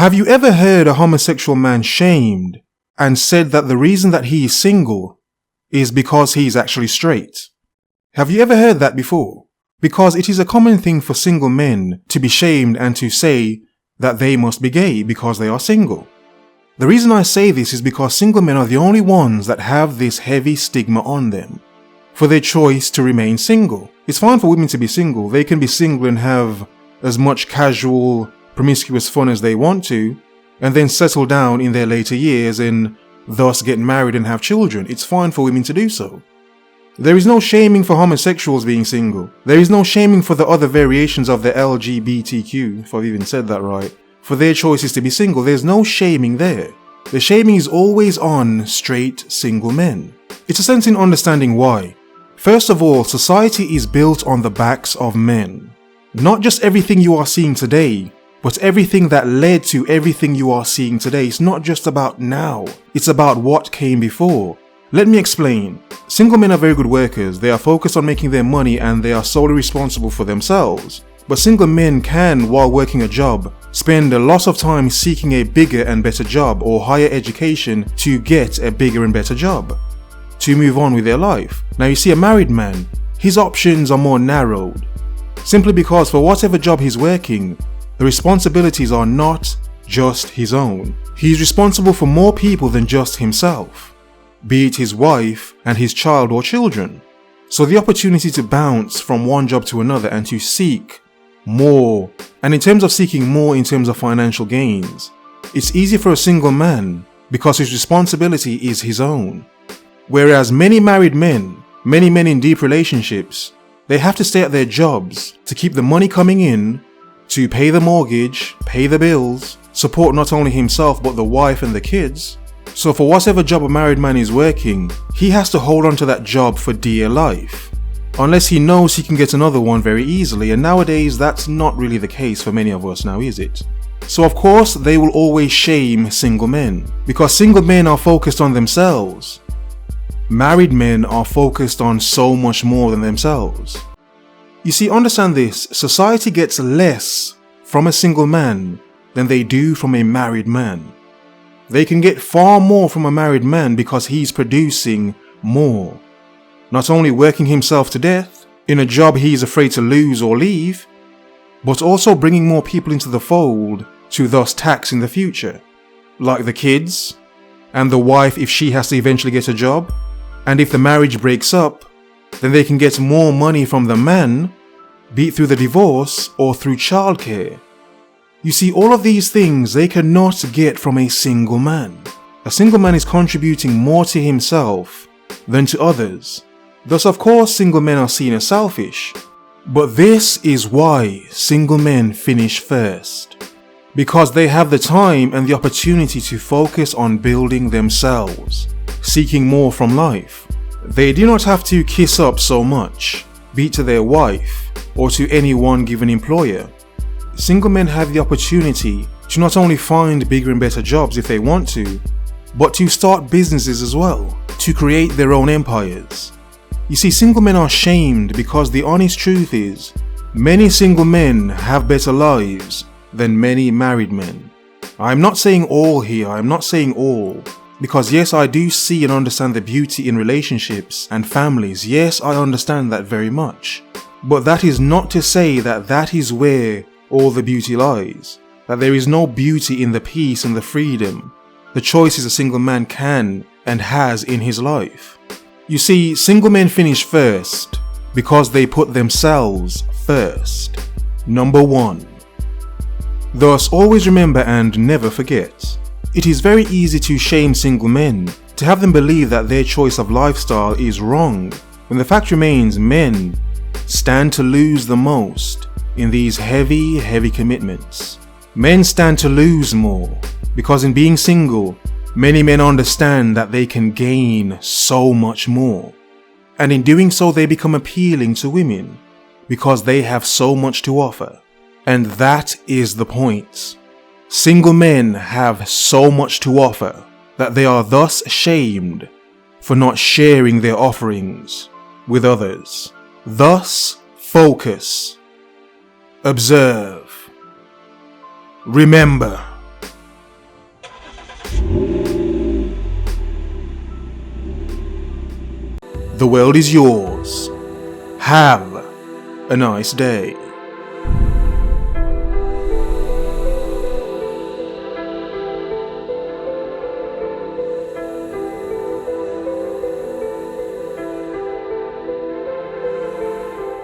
Have you ever heard a homosexual man shamed and said that the reason that he is single is because he is actually straight? Have you ever heard that before? Because it is a common thing for single men to be shamed and to say that they must be gay because they are single. The reason I say this is because single men are the only ones that have this heavy stigma on them for their choice to remain single. It's fine for women to be single. They can be single and have as much casual, promiscuous fun as they want to, and then settle down in their later years and thus get married and have children. It's fine for women to do so. There is no shaming for homosexuals being single. There is no shaming for the other variations of the LGBTQ, if I've even said that right, for their choices to be single. There's no shaming there. The shaming is always on straight single men. It's a sense in understanding why. First of all, society is built on the backs of men. Not just everything you are seeing today, but everything that led to everything you are seeing today. It's not just about now. It's about what came before. Let me explain. Single men are very good workers. They are focused on making their money and they are solely responsible for themselves. But single men can, while working a job, spend a lot of time seeking a bigger and better job or higher education to get a bigger and better job, to move on with their life. Now you see, a married man, his options are more narrowed, simply because for whatever job he's working, the responsibilities are not just his own. He's responsible for more people than just himself, be it his wife and his child or children. So the opportunity to bounce from one job to another and to seek more, and in terms of seeking more in terms of financial gains, it's easy for a single man because his responsibility is his own. Whereas many married men, many men in deep relationships, they have to stay at their jobs to keep the money coming in, to pay the mortgage, pay the bills, support not only himself but the wife and the kids. So for whatever job a married man is working, he has to hold on to that job for dear life, unless he knows he can get another one very easily, and nowadays that's not really the case for many of us now, is it? So of course they will always shame single men, because single men are focused on themselves. Married men are focused on so much more than themselves. You see, understand this, society gets less from a single man than they do from a married man. They can get far more from a married man because he's producing more. Not only working himself to death in a job he's afraid to lose or leave, but also bringing more people into the fold to thus tax in the future, like the kids, and the wife if she has to eventually get a job. And if the marriage breaks up, then they can get more money from the man, be it through the divorce or through childcare. You see, all of these things they cannot get from a single man. A single man is contributing more to himself than to others. Thus, of course, single men are seen as selfish. But this is why single men finish first. Because they have the time and the opportunity to focus on building themselves, seeking more from life. They do not have to kiss up so much, be it to their wife or to any one given employer. Single men have the opportunity to not only find bigger and better jobs if they want to, but to start businesses as well, to create their own empires. You see, single men are shamed because the honest truth is, many single men have better lives than many married men. I'm not saying all here, I'm not saying all, because yes, I do see and understand the beauty in relationships and families. Yes, I understand that very much. But that is not to say that that is where all the beauty lies, that there is no beauty in the peace and the freedom, the choices a single man can and has in his life. You see, single men finish first because they put themselves first. Number one. Thus, always remember and never forget, it is very easy to shame single men, to have them believe that their choice of lifestyle is wrong, when the fact remains men stand to lose the most in these heavy commitments. Men stand to lose more, because in being single, many men understand that they can gain so much more. And in doing so, they become appealing to women, because they have so much to offer. And that is the point. Single men have so much to offer that they are thus shamed for not sharing their offerings with others. Thus, focus. Observe. Remember. The world is yours. Have a nice day.